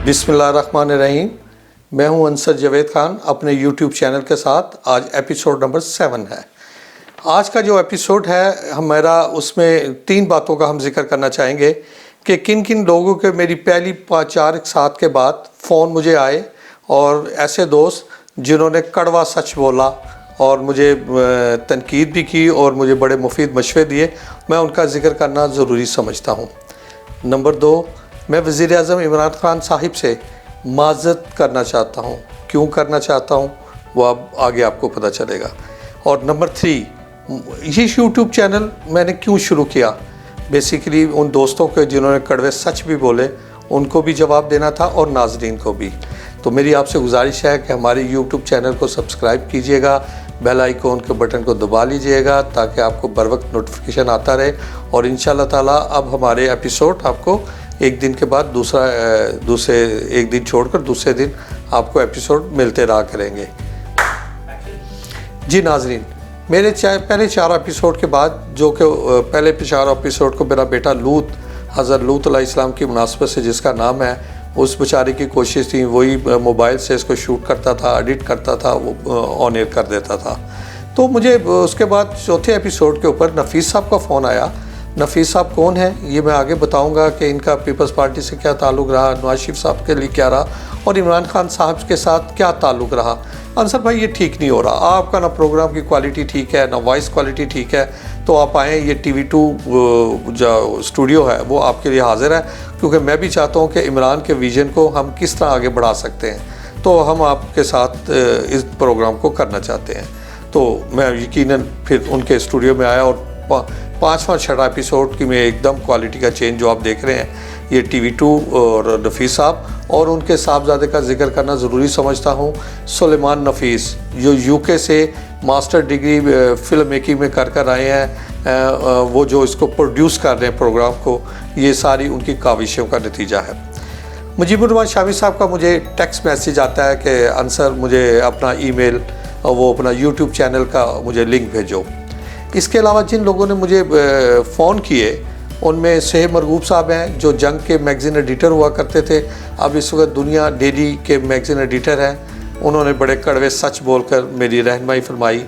बिस्मिल्लाहिर्रहमानिर्रहीम। मैं हूं अंसर जावेद खान अपने YouTube चैनल के साथ। आज एपिसोड नंबर 7 है। आज का जो एपिसोड है हमारा, उसमें 3 बातों का हम जिक्र करना चाहेंगे कि किन किन लोगों के मेरी पहली 4 साल के बाद फ़ोन मुझे आए और ऐसे दोस्त जिन्होंने कड़वा सच बोला और मुझे तनकीद भी की और मुझे बड़े मुफीद मशवरे दिए। मैं उनका जिक्र करना ज़रूरी समझता हूँ। नंबर 2, मैं वज़ीर-ए-आज़म इमरान खान साहिब से माज़रत करना चाहता हूँ। क्यों करना चाहता हूँ वो अब आगे आपको पता चलेगा। और नंबर 3, ये यूट्यूब चैनल मैंने क्यों शुरू किया। बेसिकली उन दोस्तों के जिन्होंने कड़वे सच भी बोले उनको भी जवाब देना था और नाज़रीन को भी। तो मेरी आपसे गुजारिश है कि हमारे यूट्यूब चैनल को सब्सक्राइब कीजिएगा, बेल आइकॉन के बटन को दबा लीजिएगा ताकि आपको बर वक्त नोटिफिकेशन आता रहे। और इंशाल्लाह ताला अब हमारे एपिसोड आपको एक दिन के बाद दूसरे एक दिन छोड़कर दूसरे दिन आपको एपिसोड मिलते रहा करेंगे। जी नाजरीन, मेरे पहले 4 एपिसोड के बाद, जो कि पहले 4 एपिसोड को मेरा बेटा लूत, हज़रत लूत अलैहिस्सलाम की मुनासबत से जिसका नाम है, उस बेचारे की कोशिश थी, वही मोबाइल से इसको शूट करता था, एडिट करता था, वो ऑन एयर कर देता था। तो मुझे उसके बाद चौथे एपिसोड के ऊपर नफ़ीस साहब का फ़ोन आया। नफ़ीस साहब कौन है ये मैं आगे बताऊंगा कि इनका पीपल्स पार्टी से क्या ताल्लुक़ रहा, नवाज शरीफ साहब के लिए क्या रहा और इमरान खान साहब के साथ क्या ताल्लुक़ रहा। अंसर भाई ये ठीक नहीं हो रहा, आपका ना प्रोग्राम की क्वालिटी ठीक है, ना वॉइस क्वालिटी ठीक है, तो आप आएँ, ये TV2 जो स्टूडियो है वो आपके लिए हाजिर है, क्योंकि मैं भी चाहता हूँ कि इमरान के विज़न को हम किस तरह आगे बढ़ा सकते हैं। तो हम आपके साथ इस प्रोग्राम को करना चाहते हैं। तो मैं यकीनन फिर उनके स्टूडियो में आया और 5वां 6वां एपिसोड की में एकदम क्वालिटी का चेंज जो आप देख रहे हैं, ये TV2 और नफ़ीस साहब और उनके साहबजादे का जिक्र करना ज़रूरी समझता हूँ। सुलेमान नफ़ीस जो UK से मास्टर डिग्री फ़िल्म मेकिंग में कर आए हैं, वो जो इसको प्रोड्यूस कर रहे हैं प्रोग्राम को, ये सारी उनकी काविशों का नतीजा है। मुजीबुर रहमान शामी साहब का मुझे टेक्स्ट मैसेज आता है कि अंसर मुझे अपना ईमेल और वो अपना YouTube चैनल का मुझे लिंक भेजो। इसके अलावा जिन लोगों ने मुझे फ़ोन किए उनमें सेह मरगूब साहब हैं, जो जंग के मैगज़ीन एडिटर हुआ करते थे, अब इस वक्त दुनिया डेली के मैगज़ीन एडिटर हैं। उन्होंने बड़े कड़वे सच बोलकर मेरी रहनुमाई फरमाई।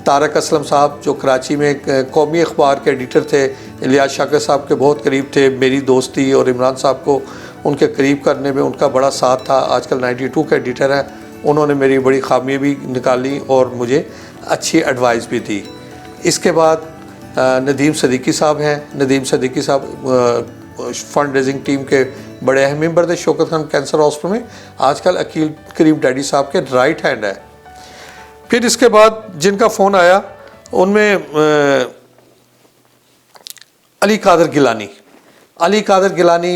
तारक असलम साहब जो कराची में कौमी अखबार के एडिटर थे, इलियास शाकिर साहब के बहुत करीब थे, मेरी दोस्ती और इमरान साहब को उनके करीब करने में उनका बड़ा साथ था। आजकल 92 के एडिटर हैं। उन्होंने मेरी बड़ी खामियाँ भी निकाली और मुझे अच्छी एडवाइस भी दी। इसके बाद नदीम सदीकी साहब हैं। नदीम सदीकी साहब फ़ंड रेजिंग टीम के बड़े अहम मेंबर थे शौकत खान कैंसर हॉस्पिटल में। आजकल अकील करीम डैडी साहब के राइट हैंड है। फिर इसके बाद जिनका फ़ोन आया उनमें अली कादर गिलानी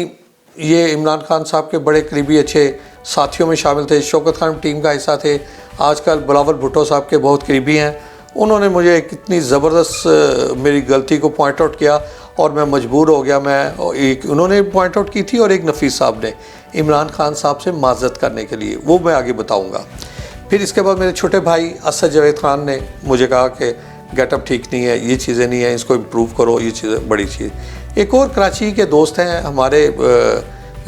ये इमरान खान साहब के बड़े करीबी अच्छे साथियों में शामिल थे, शौकत खान टीम का हिस्सा थे। आजकल बिलावल भुट्टो साहब के बहुत करीबी हैं। उन्होंने मुझे कितनी ज़बरदस्त मेरी गलती को पॉइंट आउट किया और मैं मजबूर हो गया। उन्होंने पॉइंट आउट की थी और एक नफ़ीस साहब ने इमरान खान साहब से माज़रत करने के लिए, वो मैं आगे बताऊंगा। फिर इसके बाद मेरे छोटे भाई असद जावेद खान ने मुझे कहा कि गेटअप ठीक नहीं है, ये चीज़ें नहीं हैं, इसको इम्प्रूव करो, ये चीज़ें बड़ी चीज़। एक और कराची के दोस्त हैं हमारे,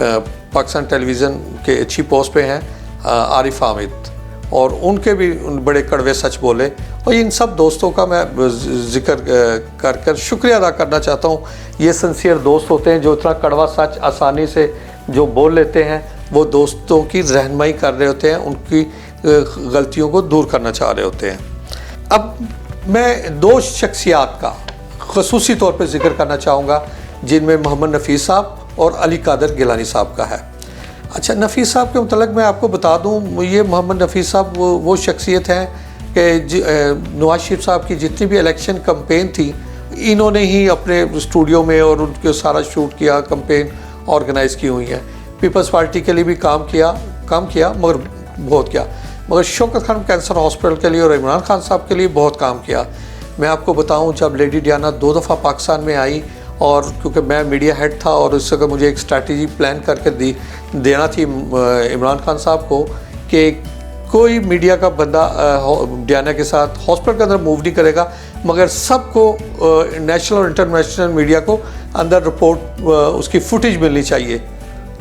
पाकिस्तान टेलीविज़न के अच्छी पोस्ट पे हैं, आरिफ हामिद, और उनके भी बड़े कड़वे सच बोले। और इन सब दोस्तों का मैं जिक्र कर शुक्रिया अदा करना चाहता हूँ। ये सिंसियर दोस्त होते हैं जो इतना कड़वा सच आसानी से जो बोल लेते हैं, वो दोस्तों की रहनुमाई कर रहे होते हैं, उनकी गलतियों को दूर करना चाह रहे होते हैं। अब मैं 2 शख्सियात का ख़ुसूसी तौर पर जिक्र करना चाहूँगा, जिनमें मोहम्मद नफ़ीस साहब और अली कादर गिलानी साहब का है। अच्छा, नफ़ीस साहब के मतलब मैं आपको बता दूं, ये मोहम्मद नफ़ीस साहब वो शख्सियत हैं कि नवाज शरीफ साहब की जितनी भी इलेक्शन कैंपेन थी, इन्होंने ही अपने स्टूडियो में और उनके सारा शूट किया, कैंपेन ऑर्गेनाइज़ की हुई है। पीपल्स पार्टी के लिए भी काम किया मगर बहुत किया, मगर शौकत खान कैंसर हॉस्पिटल के लिए और इमरान खान साहब के लिए बहुत काम किया। मैं आपको बताऊँ, जब लेडी डियाना 2 दफ़ा पाकिस्तान में आई और क्योंकि मैं मीडिया हेड था और उससे मुझे एक स्ट्रैटेजी प्लान करके देना थी इमरान खान साहब को कि कोई मीडिया का बंदा डियाना के साथ हॉस्पिटल के अंदर मूव नहीं करेगा, मगर सबको नेशनल और इंटरनेशनल मीडिया को अंदर रिपोर्ट उसकी फुटेज मिलनी चाहिए।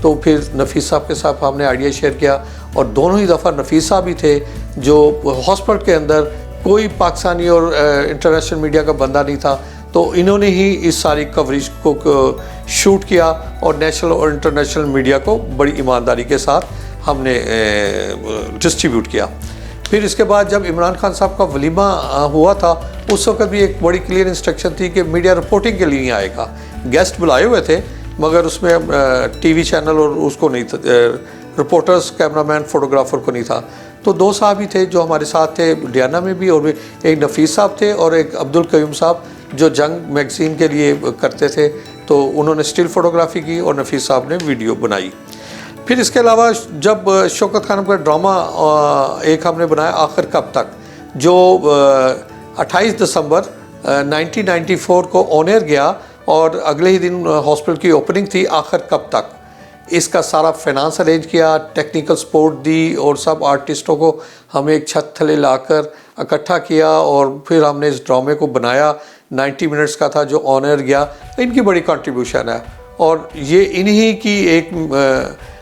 तो फिर नफीस साहब के साथ हमने आइडिया शेयर किया, और दोनों ही दफ़ा नफीस साहब भी थे जो हॉस्पिटल के अंदर कोई पाकिस्तानी और इंटरनेशनल मीडिया का बंदा नहीं था, तो इन्होंने ही इस सारी कवरेज को शूट किया और नेशनल और इंटरनेशनल मीडिया को बड़ी ईमानदारी के साथ हमने डिस्ट्रीब्यूट किया। फिर इसके बाद जब इमरान खान साहब का वलीमा हुआ था, उस वक्त भी एक बड़ी क्लियर इंस्ट्रक्शन थी कि मीडिया रिपोर्टिंग के लिए नहीं आएगा। गेस्ट बुलाए हुए थे मगर उसमें टीवी चैनल और उसको नहीं था, रिपोर्टर्स, कैमरामैन, फोटोग्राफर को नहीं था। तो दो साहब ही थे जो हमारे साथ थे, डियाना में भी, और भी एक नफीस साहब थे और एक अब्दुल कयूम साहब जो जंग मैगज़ीन के लिए करते थे। तो उन्होंने स्टिल फोटोग्राफी की और नफीस साहब ने वीडियो बनाई। फिर इसके अलावा जब शौकत खानम का ड्रामा एक हमने बनाया आखिर कब तक, जो 28 दिसंबर 1994 को ऑन एयर गया और अगले ही दिन हॉस्पिटल की ओपनिंग थी आखिर कब तक। इसका सारा फाइनेंस अरेंज किया, टेक्निकल सपोर्ट दी और सब आर्टिस्टों को हमें एक छत थले लाकर इकट्ठा किया और फिर हमने इस ड्रामे को बनाया। 90 मिनट्स का था जो ऑन एयर गया। इनकी बड़ी कंट्रीब्यूशन है और ये इन्हीं की एक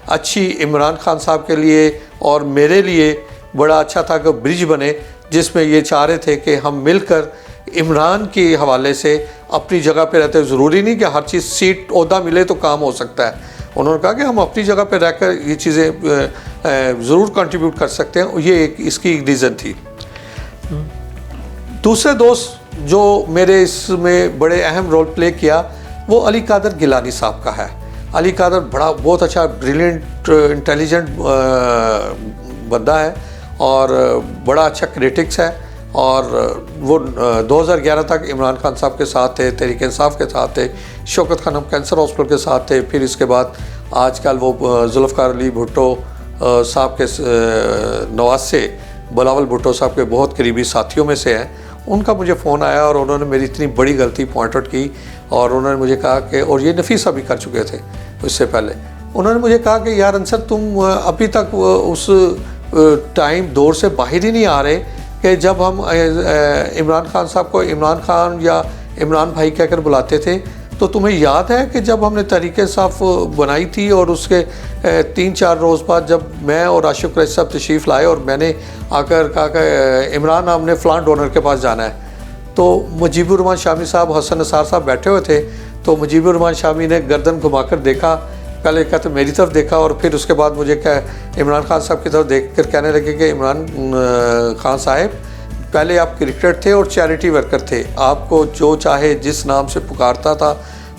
अच्छी इमरान खान साहब के लिए और मेरे लिए बड़ा अच्छा था कि ब्रिज बने, जिसमें ये चाह रहे थे कि हम मिलकर इमरान के हवाले से अपनी जगह पे रहते, ज़रूरी नहीं कि हर चीज़ सीट ओहदा मिले तो काम हो सकता है। उन्होंने कहा कि हम अपनी जगह पे रहकर ये चीज़ें ज़रूर कंट्रीब्यूट कर सकते हैं। ये एक इसकी रीज़न थी। दूसरे दोस्त जो मेरे इसमें बड़े अहम रोल प्ले किया वो अली कादर गिलानी साहब का है। अली कादर बहुत अच्छा ब्रिलियंट इंटेलिजेंट बंदा है और बड़ा अच्छा क्रिटिक्स है, और वो 2011 तक इमरान खान साहब के साथ थे, तहरीक इंसाफ के साथ थे, शौकत खानम कैंसर हॉस्पिटल के साथ थे। फिर इसके बाद आजकल वो जुल्फ़िकार अली भुट्टो साहब के नवासे बिलावल भुट्टो साहब के बहुत करीबी साथियों में से हैं। उनका मुझे फ़ोन आया और उन्होंने मेरी इतनी बड़ी गलती पॉइंट आउट की और उन्होंने मुझे कहा कि, और ये नफीसा भी कर चुके थे उससे पहले, उन्होंने मुझे कहा कि यार अंसर तुम अभी तक उस टाइम दौर से बाहर ही नहीं आ रहे कि जब हम इमरान खान साहब को इमरान खान या इमरान भाई कहकर बुलाते थे। तो तुम्हें याद है कि जब हमने तहरीक इंसाफ बनाई थी और उसके 3-4 रोज़ बाद जब मैं और आशिक कुरैशी साहब तशरीफ़ लाए और मैंने आकर कहा कि इमरान हमने फ़लाँ डोनर के पास जाना है, तो मुजीबुर रहमान शामी साहब, हसन निसार साहब बैठे हुए थे। तो मुजीबुर रहमान शामी ने गर्दन घुमाकर देखा, पहले कहते मेरी तरफ देखा और फिर उसके बाद मुझे इमरान खान साहब की तरफ देख कर कहने लगे कि इमरान खान साहब, पहले आप क्रिकेटर थे और चैरिटी वर्कर थे, आपको जो चाहे जिस नाम से पुकारता था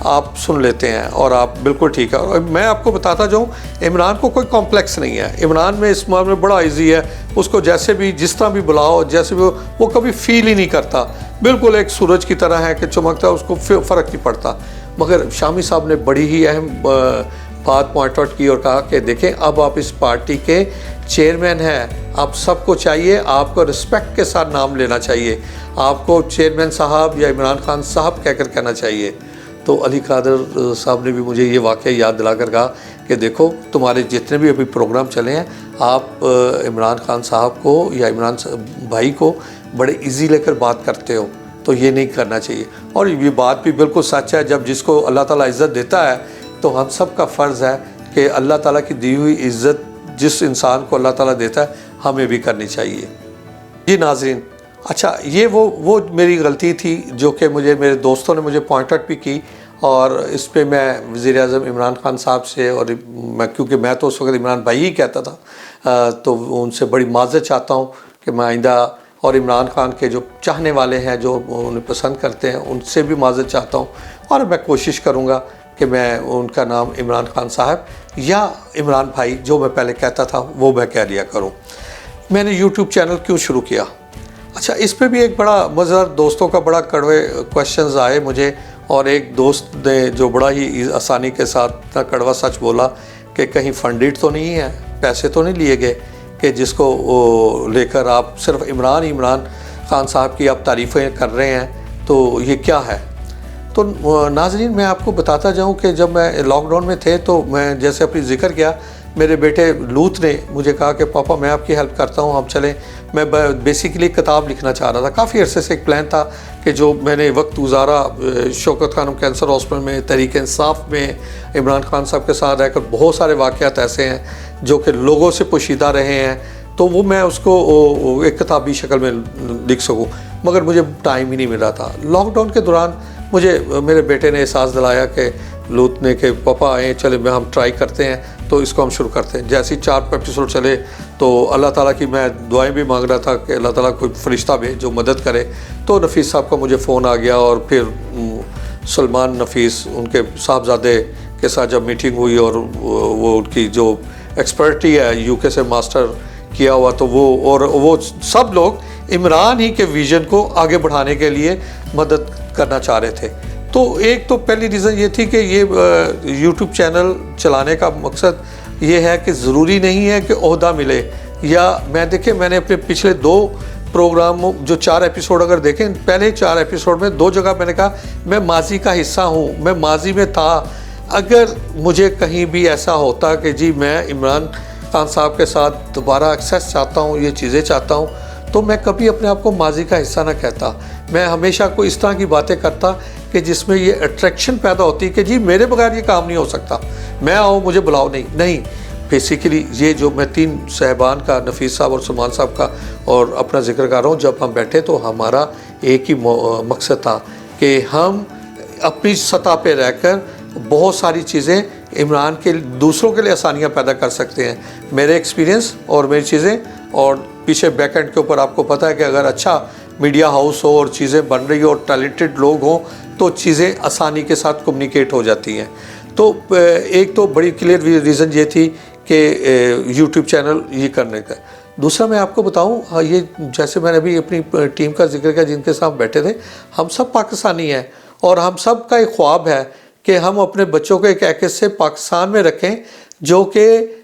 आप सुन लेते हैं और आप बिल्कुल ठीक है। और मैं आपको बताता जाऊँ, इमरान को कोई कॉम्प्लेक्स नहीं है। इमरान में इस मामले में बड़ा इजी है, उसको जैसे भी जिस तरह भी बुलाओ, जैसे भी वो कभी फील ही नहीं करता, बिल्कुल एक सूरज की तरह है कि चमकता, उसको फ़र्क नहीं पड़ता। मगर शामी साहब ने बड़ी ही अहम बात पॉइंट आउट की और कहा कि देखें अब आप इस पार्टी के चेयरमैन हैं, आप सबको चाहिए, आपको रिस्पेक्ट के साथ नाम लेना चाहिए, आपको चेयरमैन साहब या इमरान खान साहब कहकर कहना चाहिए। तो अली कादर साहब ने भी मुझे ये वाक़या याद दिलाकर कहा कि देखो तुम्हारे जितने भी अभी प्रोग्राम चले हैं, आप इमरान खान साहब को या इमरान भाई को बड़े इजी लेकर बात करते हो, तो ये नहीं करना चाहिए। और ये बात भी बिल्कुल सच है, जब जिसको अल्लाह ताला इज़्ज़त देता है तो हम सब का फ़र्ज़ है कि अल्लाह ताला की दी हुई इज़्ज़त जिस इंसान को अल्लाह ताला देता है हमें भी करनी चाहिए। जी नाज़रीन, अच्छा ये वो मेरी गलती थी जो कि मेरे दोस्तों ने मुझे पॉइंट आउट भी की, और इस पे मैं वज़ीर-ए-आज़म इमरान खान साहब से और क्योंकि मैं तो उस वक्त इमरान भाई ही कहता था, तो उनसे बड़ी माज़रत चाहता हूँ कि मैं आइंदा, और इमरान खान के जो चाहने वाले हैं जो उन्हें पसंद करते हैं उनसे भी माज़रत चाहता हूँ, और मैं कोशिश करूँगा कि मैं उनका नाम इमरान खान साहब या इमरान भाई जो मैं पहले कहता था वो मैं कह लिया करूँ। मैंने यूट्यूब चैनल क्यों शुरू किया? अच्छा, इस पे भी एक बड़ा मज़ेदार, दोस्तों का बड़ा कड़वे क्वेश्चंस आए मुझे, और एक दोस्त ने जो बड़ा ही आसानी के साथ इतना कड़वा सच बोला कि कहीं फंडिड तो नहीं है, पैसे तो नहीं लिए गए कि जिसको लेकर आप सिर्फ इमरान खान साहब की आप तारीफ़ें कर रहे हैं, तो ये क्या है? तो नाज़रीन मैं आपको बताता जाऊं कि जब मैं लॉकडाउन में थे तो मैं जैसे अपनी जिक्र किया मेरे बेटे लूत ने मुझे कहा कि पापा मैं आपकी हेल्प करता हूँ, हम चलें। मैं बेसिकली किताब लिखना चाह रहा था, काफ़ी अरसे से एक प्लान था कि जो मैंने वक्त गुजारा शौकत खानम कैंसर हॉस्पिटल में, तहरीक इंसाफ में, इमरान खान साहब के साथ रहकर बहुत सारे वाक़यात ऐसे हैं जो कि लोगों से पोशीदा रहे हैं, तो वो मैं उसको एक किताबी शक्ल में लिख सकूँ, मगर मुझे टाइम ही नहीं मिल रहा था। लॉकडाउन के दौरान मुझे मेरे बेटे ने एहसास दिलाया कि लूत ने कि पापा आए चले हम ट्राई करते हैं, तो इसको हम शुरू करते हैं। जैसे ही 4 एपिसोड चले तो अल्लाह ताला की मैं दुआएं भी मांग रहा था कि अल्लाह ताला कोई फरिश्ता भेज जो मदद करे। तो नफीस साहब का मुझे फ़ोन आ गया और फिर सलमान नफीस उनके साहबजादे के साथ जब मीटिंग हुई और वो उनकी जो एक्सपर्टी है यूके से मास्टर किया हुआ, तो वो सब लोग इमरान ही के विज़न को आगे बढ़ाने के लिए मदद करना चाह रहे थे। तो एक तो पहली रीज़न ये थी कि ये यूट्यूब चैनल चलाने का मकसद ये है कि ज़रूरी नहीं है कि ओहदा मिले, या मैंने अपने पिछले 2 प्रोग्राम जो 4 एपिसोड अगर देखें, पहले 4 एपिसोड में 2 जगह मैंने कहा मैं माजी का हिस्सा हूँ, मैं माजी में था। अगर मुझे कहीं भी ऐसा होता कि जी मैं इमरान खान साहब के साथ दोबारा एक्सेस चाहता हूँ, ये चीज़ें चाहता हूँ, तो मैं कभी अपने आप को माजी का हिस्सा ना कहता। मैं हमेशा कोई इस तरह की बातें करता कि जिसमें ये अट्रैक्शन पैदा होती कि जी मेरे बगैर ये काम नहीं हो सकता, मैं आऊँ मुझे बुलाओ नहीं। बेसिकली ये जो मैं 3 साहबान का, नफीस साहब और सलमान साहब का और अपना जिक्र कर रहा हूँ, जब हम बैठे तो हमारा एक ही मकसद था कि हम अपनी सतह पे रहकर बहुत सारी चीज़ें इमरान के दूसरों के लिए आसानियाँ पैदा कर सकते हैं। मेरे एक्सपीरियंस और मेरी चीज़ें, और पीछे बैक एंड के ऊपर आपको पता है कि अगर अच्छा मीडिया हाउस हो और चीज़ें बन रही हो और टैलेंटेड लोग हों तो चीज़ें आसानी के साथ कम्युनिकेट हो जाती हैं। तो एक तो बड़ी क्लियर रीज़न ये थी कि यूट्यूब चैनल ये करने का। दूसरा मैं आपको बताऊं, ये जैसे मैंने अभी अपनी टीम का जिक्र किया जिनके साथ बैठे थे, हम सब पाकिस्तानी हैं और हम सब का एक ख्वाब है कि हम अपने बच्चों को एक ऐसे पाकिस्तान में रखें जो कि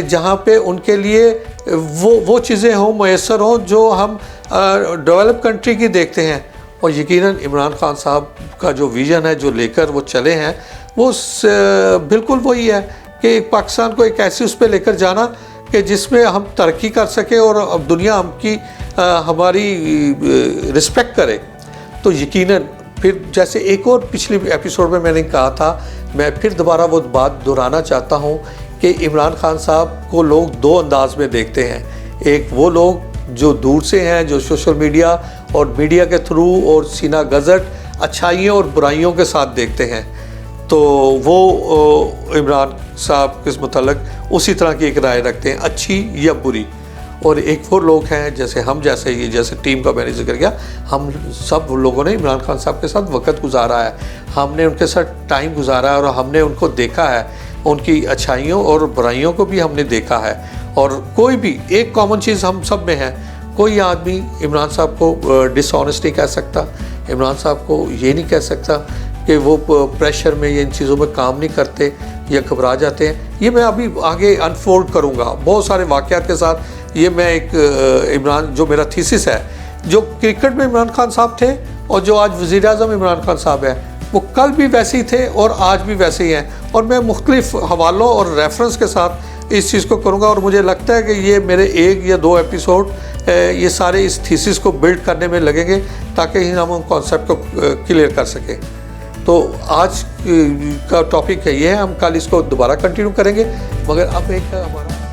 जहाँ पे उनके लिए वो चीज़ें हों, मैसर हों जो हम डेवलप कंट्री की देखते हैं। और यकीनन इमरान खान साहब का जो विज़न है, जो लेकर वो चले हैं, वो बिल्कुल वही है कि पाकिस्तान को एक ऐसी उस पर लेकर जाना कि जिसमें हम तरक्की कर सकें और अब दुनिया हमारी रिस्पेक्ट करे। तो यकीनन फिर जैसे एक और पिछली एपिसोड में मैंने कहा था, मैं फिर दोबारा वो बात दोहराना चाहता हूँ कि इमरान खान साहब को लोग 2 अंदाज में देखते हैं। एक वो लोग जो दूर से हैं, जो सोशल मीडिया और मीडिया के थ्रू और सीना गज़ट अच्छाइयों और बुराइयों के साथ देखते हैं, तो वो इमरान साहब के मुतल्लिक़ उसी तरह की एक राय रखते हैं, अच्छी या बुरी। और एक वो लोग हैं जैसे हम, जैसे टीम का मैंने जिक्र किया, हम सब लोगों ने इमरान खान साहब के साथ वक्त गुजारा है, हमने उनके साथ टाइम गुजारा है और हमने उनको देखा है, उनकी अच्छाइयों और बुराइयों को भी हमने देखा है। और कोई भी एक कॉमन चीज़ हम सब में है, कोई आदमी इमरान साहब को डिसऑनेस्ट नहीं कह सकता, इमरान साहब को ये नहीं कह सकता कि वो प्रेशर में या इन चीज़ों में काम नहीं करते या घबरा जाते हैं। ये मैं अभी आगे अनफोल्ड करूँगा बहुत सारे वाक़यात के साथ। ये मैं एक इमरान, जो मेरा थीसिस है, जो क्रिकेट में इमरान खान साहब थे और जो आज वज़ीर-ए-आज़म इमरान खान साहब है, वो कल भी वैसे ही थे और आज भी वैसे ही हैं। और मैं मुख्तलिफ हवालों और रेफरेंस के साथ इस चीज़ को करूँगा और मुझे लगता है कि ये मेरे 1 या 2 एपिसोड ये सारे इस थीसिस को बिल्ड करने में लगेंगे ताकि हम कॉन्सेप्ट को क्लियर कर सकें। तो आज का टॉपिक है ये है, हम कल इसको दोबारा कंटिन्यू करेंगे, मगर अब एक हमारा